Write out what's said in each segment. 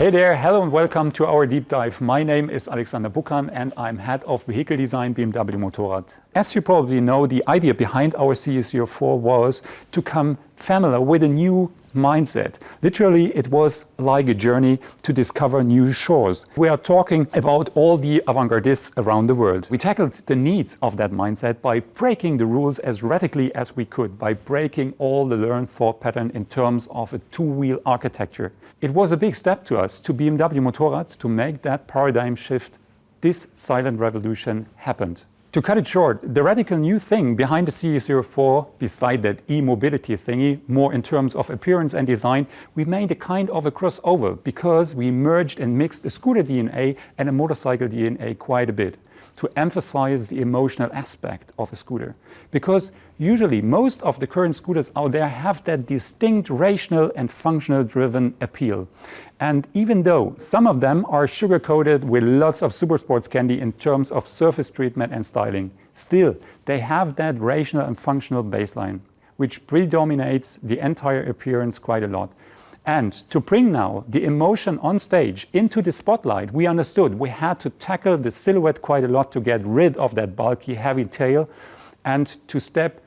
Hey there, hello and welcome to our deep dive. My name is Alexander Buckan and I'm head of Vehicle Design BMW Motorrad. As you probably know, the idea behind our CE04 was to come familiar with a new mindset. Literally, it was like a journey to discover new shores. We are talking about all the avant-gardists around the world. We tackled the needs of that mindset by breaking the rules as radically as we could, by breaking all the learned thought pattern in terms of a two-wheel architecture. It was a big step to us, to BMW Motorrad, to make that paradigm shift. This silent revolution happened. To cut it short, the radical new thing behind the CE04, beside that e-mobility thingy, more in terms of appearance and design, we made a kind of a crossover because we merged and mixed a scooter DNA and a motorcycle DNA quite a bit to emphasize the emotional aspect of a scooter. Because usually most of the current scooters out there have that distinct rational and functional driven appeal. And even though some of them are sugar-coated with lots of super sports candy in terms of surface treatment and styling, still they have that rational and functional baseline, which predominates the entire appearance quite a lot. And to bring now the emotion on stage into the spotlight, we understood we had to tackle the silhouette quite a lot to get rid of that bulky, heavy tail and to step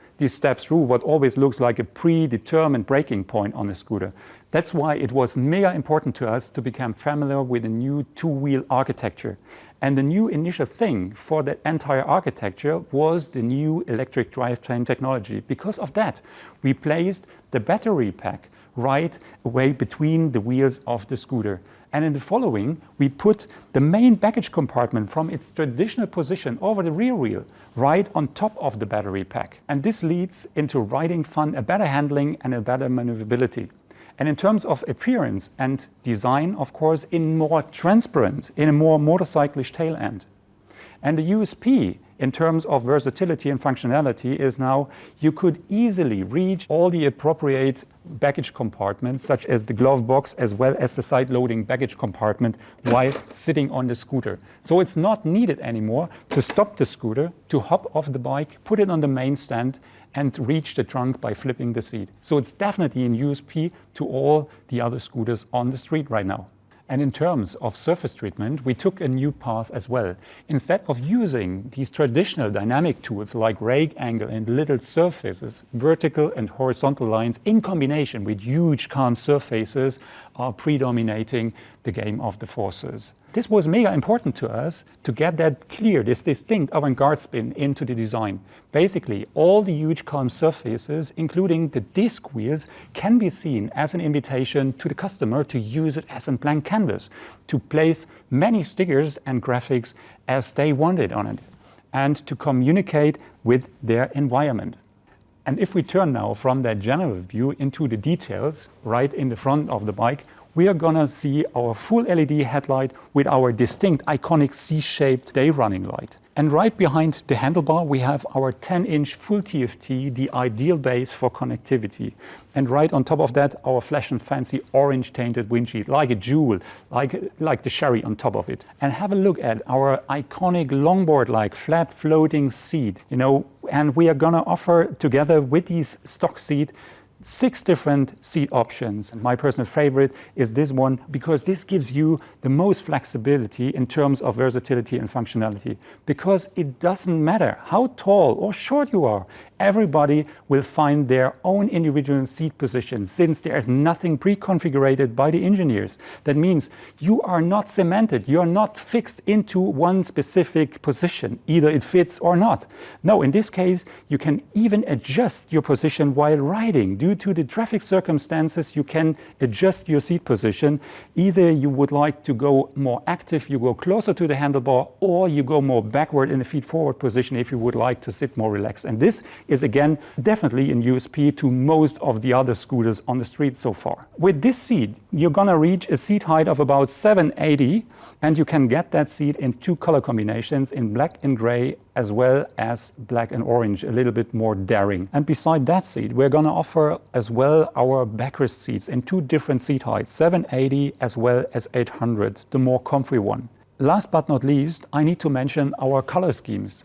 through what always looks like a predetermined breaking point on a scooter. That's why it was mega important to us to become familiar with a new two-wheel architecture. And the new initial thing for that entire architecture was the new electric drivetrain technology. Because of that, we placed the battery pack right away between the wheels of the scooter. And in the following, we put the main baggage compartment from its traditional position over the rear wheel right on top of the battery pack. And this leads into riding fun, a better handling and a better maneuverability. And in terms of appearance and design, of course, in more transparent, in a more motorcyclish tail end. And the USP in terms of versatility and functionality is now you could easily reach all the appropriate baggage compartments, such as the glove box as well as the side-loading baggage compartment while sitting on the scooter. So it's not needed anymore to stop the scooter, to hop off the bike, put it on the main stand and reach the trunk by flipping the seat. So it's definitely an USP to all the other scooters on the street right now. And in terms of surface treatment, we took a new path as well. Instead of using these traditional dynamic tools like rake angle and little surfaces, vertical and horizontal lines in combination with huge calm surfaces are predominating the game of the forces. This was mega important to us to get that clear, this distinct avant-garde spin into the design. Basically, all the huge calm surfaces, including the disc wheels, can be seen as an invitation to the customer to use it as a blank canvas, to place many stickers and graphics as they wanted on it, and to communicate with their environment. And if we turn now from that general view into the details, right in the front of the bike, we are gonna see our full LED headlight with our distinct iconic C-shaped day running light. And right behind the handlebar, we have our 10-inch full TFT, the ideal base for connectivity. And right on top of that, our flash and fancy orange tainted windshield, like a jewel, like the sherry on top of it. And have a look at our iconic longboard-like flat floating seat, and we are gonna offer together with these stock seat 6 different seat options. My personal favorite is this one because this gives you the most flexibility in terms of versatility and functionality. Because it doesn't matter how tall or short you are, everybody will find their own individual seat position since there is nothing pre-configured by the engineers. That means you are not cemented, you are not fixed into one specific position, either it fits or not. No, in this case, you can even adjust your position while riding. Due to the traffic circumstances, you can adjust your seat position. Either you would like to go more active, you go closer to the handlebar, or you go more backward in the feet forward position if you would like to sit more relaxed. And this is again definitely an USP to most of the other scooters on the street so far. With this seat, you're gonna reach a seat height of about 780, and you can get that seat in 2 color combinations, in black and gray as well as black and orange, a little bit more daring. And beside that seat, we're gonna offer as well our backrest seats in 2 different seat heights, 780 as well as 800, the more comfy one. Last but not least, I need to mention our color schemes.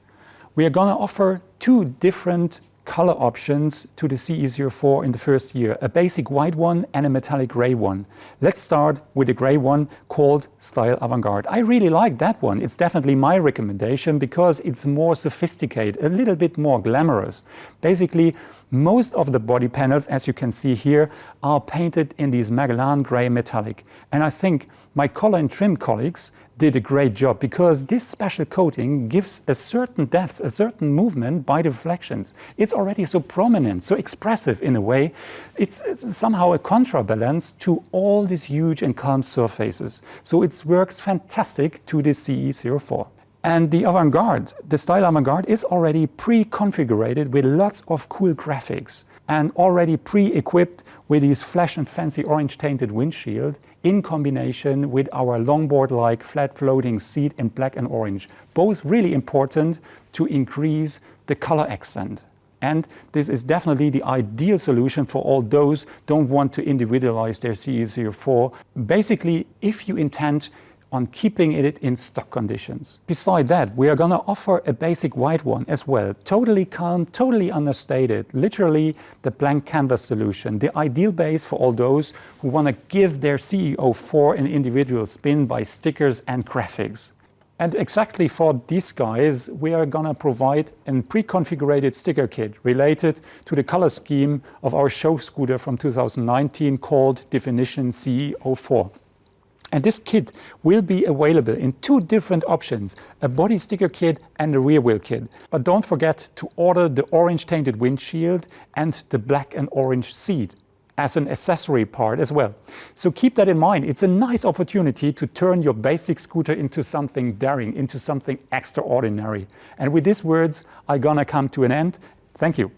We are gonna offer 2 different color options to the CE04 in the first year, a basic white one and a metallic gray one. Let's start with the gray one called Style Avant-Garde. I really like that one. It's definitely my recommendation because it's more sophisticated, a little bit more glamorous. Basically, most of the body panels, as you can see here, are painted in these Magellan gray metallic. And I think my color and trim colleagues did a great job because this special coating gives a certain depth, a certain movement by the reflections. It's already so prominent, so expressive in a way. It's somehow a contrabalance to all these huge and calm surfaces. So it works fantastic to the CE04. And the Avant-Garde, the Style Avant-Garde is already pre-configured with lots of cool graphics and already pre-equipped with these flash and fancy orange tainted windshield in combination with our longboard-like flat floating seat in black and orange. Both really important to increase the color accent. And this is definitely the ideal solution for all those who don't want to individualize their CE04. Basically, if you intend on keeping it in stock conditions. Beside that, we are going to offer a basic white one as well. Totally calm, totally understated. Literally the blank canvas solution. The ideal base for all those who want to give their CE04 an individual spin by stickers and graphics. And exactly for these guys, we are going to provide a pre-configured sticker kit related to the color scheme of our show scooter from 2019 called Definition CE04. And this kit will be available in two different options, a body sticker kit and a rear wheel kit. But don't forget to order the orange tainted windshield and the black and orange seat as an accessory part as well. So keep that in mind. It's a nice opportunity to turn your basic scooter into something daring, into something extraordinary. And with these words, I'm gonna come to an end. Thank you.